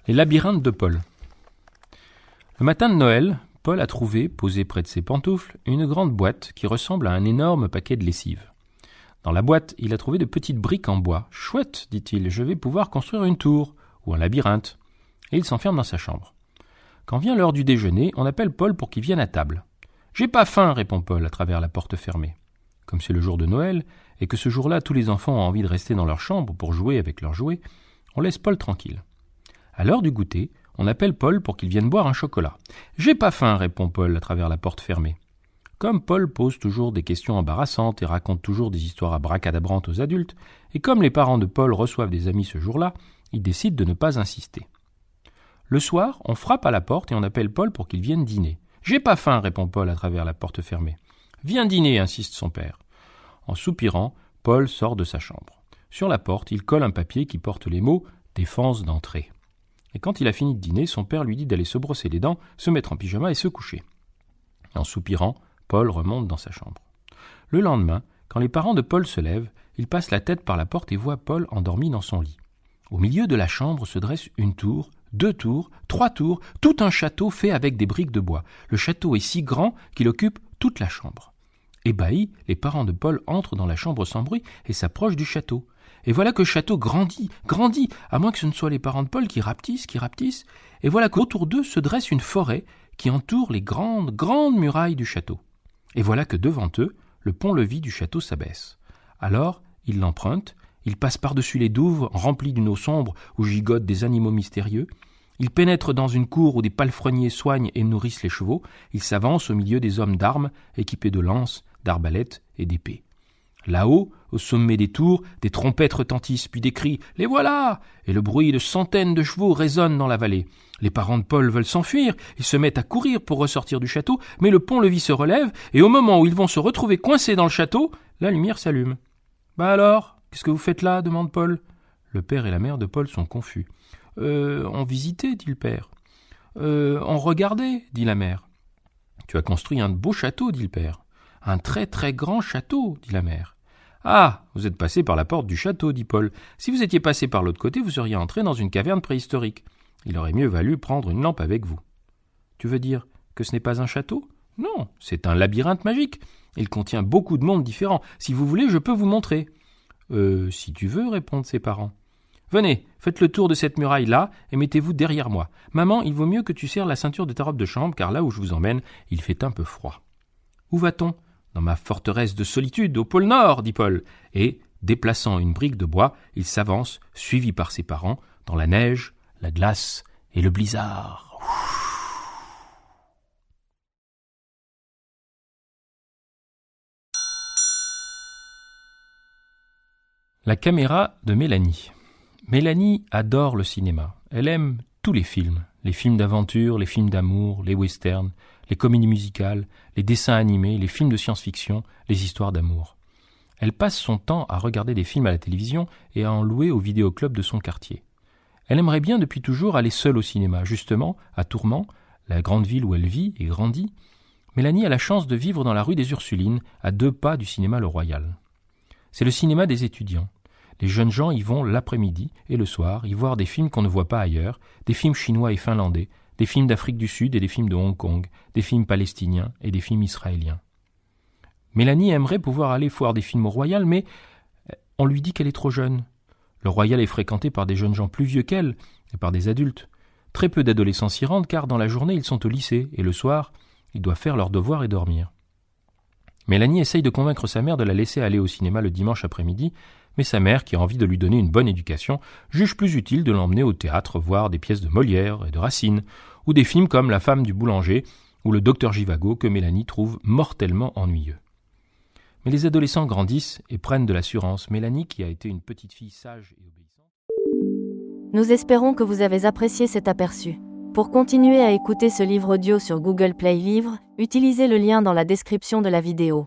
Les labyrinthes de Paul. Le matin de Noël, Paul a trouvé, posée près de ses pantoufles, une grande boîte qui ressemble à un énorme paquet de lessive. Dans la boîte, il a trouvé de petites briques en bois. « Chouette, dit-il, je vais pouvoir construire une tour ou un labyrinthe. » Et il s'enferme dans sa chambre. Quand vient l'heure du déjeuner, on appelle Paul pour qu'il vienne à table. « J'ai pas faim, répond Paul à travers la porte fermée. Comme c'est le jour de Noël, et que ce jour-là, tous les enfants ont envie de rester dans leur chambre pour jouer avec leurs jouets, on laisse Paul tranquille. À l'heure du goûter, on appelle Paul pour qu'il vienne boire un chocolat. « J'ai pas faim, répond Paul à travers la porte fermée. Comme Paul pose toujours des questions embarrassantes et raconte toujours des histoires abracadabrantes aux adultes, et comme les parents de Paul reçoivent des amis ce jour-là, il décide de ne pas insister. Le soir, on frappe à la porte et on appelle Paul pour qu'il vienne dîner. « J'ai pas faim, répond Paul à travers la porte fermée. « Viens dîner, insiste son père. En soupirant, Paul sort de sa chambre. Sur la porte, il colle un papier qui porte les mots « Défense d'entrée ». Et quand il a fini de dîner, son père lui dit d'aller se brosser les dents, se mettre en pyjama et se coucher. En soupirant, Paul remonte dans sa chambre. Le lendemain, quand les parents de Paul se lèvent, ils passent la tête par la porte et voient Paul endormi dans son lit. Au milieu de la chambre se dresse une tour, 2 tours, 3 tours, tout un château fait avec des briques de bois. Le château est si grand qu'il occupe toute la chambre. Ébahis, les parents de Paul entrent dans la chambre sans bruit et s'approchent du château. Et voilà que le château grandit, à moins que ce ne soient les parents de Paul qui rapetissent, et voilà qu'autour d'eux se dresse une forêt qui entoure les grandes murailles du château. Et voilà que devant eux, le pont-levis du château s'abaisse. Alors, ils l'empruntent, ils passent par-dessus les douves remplies d'une eau sombre où gigotent des animaux mystérieux, ils pénètrent dans une cour où des palefreniers soignent et nourrissent les chevaux, ils s'avancent au milieu des hommes d'armes, équipés de lances, d'arbalètes et d'épées. Là-haut, au sommet des tours, des trompettes retentissent, puis des cris « Les voilà !» et le bruit de centaines de chevaux résonne dans la vallée. Les parents de Paul veulent s'enfuir, ils se mettent à courir pour ressortir du château, mais le pont-levis se relève, et au moment où ils vont se retrouver coincés dans le château, la lumière s'allume. « Bah alors, qu'est-ce que vous faites là ?» demande Paul. Le père et la mère de Paul sont confus. « On visitait, dit le père. « On regardait, dit la mère. « Tu as construit un beau château, dit le père. « Un très très grand château, dit la mère. « Ah, vous êtes passé par la porte du château, dit Paul. Si vous étiez passé par l'autre côté, vous seriez entré dans une caverne préhistorique. Il aurait mieux valu prendre une lampe avec vous. »« Tu veux dire que ce n'est pas un château ? » ?»« Non, c'est un labyrinthe magique. Il contient beaucoup de mondes différents. Si vous voulez, je peux vous montrer. »« Si tu veux, répondent ses parents. »« Venez, faites le tour de cette muraille-là et mettez-vous derrière moi. Maman, il vaut mieux que tu serres la ceinture de ta robe de chambre, car là où je vous emmène, il fait un peu froid. »« Où va-t-on ? » ?»« Dans ma forteresse de solitude, au pôle Nord, dit Paul. » Et, déplaçant une brique de bois, il s'avance, suivi par ses parents, dans la neige, la glace et le blizzard. La caméra de Mélanie. Mélanie adore le cinéma. Elle aime tous les films d'aventure, les films d'amour, les westerns, les comédies musicales, les dessins animés, les films de science-fiction, les histoires d'amour. Elle passe son temps à regarder des films à la télévision et à en louer au vidéoclub de son quartier. Elle aimerait bien depuis toujours aller seule au cinéma. Justement, à Tourment, la grande ville où elle vit et grandit, Mélanie a la chance de vivre dans la rue des Ursulines, à 2 pas du cinéma Le Royal. C'est le cinéma des étudiants. Les jeunes gens y vont l'après-midi et le soir y voir des films qu'on ne voit pas ailleurs, des films chinois et finlandais, des films d'Afrique du Sud et des films de Hong Kong, des films palestiniens et des films israéliens. Mélanie aimerait pouvoir aller voir des films au Royal, mais on lui dit qu'elle est trop jeune. Le Royal est fréquenté par des jeunes gens plus vieux qu'elle et par des adultes. Très peu d'adolescents s'y rendent car dans la journée ils sont au lycée et le soir, ils doivent faire leurs devoirs et dormir. Mélanie essaye de convaincre sa mère de la laisser aller au cinéma le dimanche après-midi, mais sa mère, qui a envie de lui donner une bonne éducation, juge plus utile de l'emmener au théâtre voir des pièces de Molière et de Racine, ou des films comme La femme du boulanger ou Le docteur Givago que Mélanie trouve mortellement ennuyeux. Mais les adolescents grandissent et prennent de l'assurance. Mélanie, qui a été une petite fille sage et obéissante... Nous espérons que vous avez apprécié cet aperçu. Pour continuer à écouter ce livre audio sur Google Play Livres, utilisez le lien dans la description de la vidéo.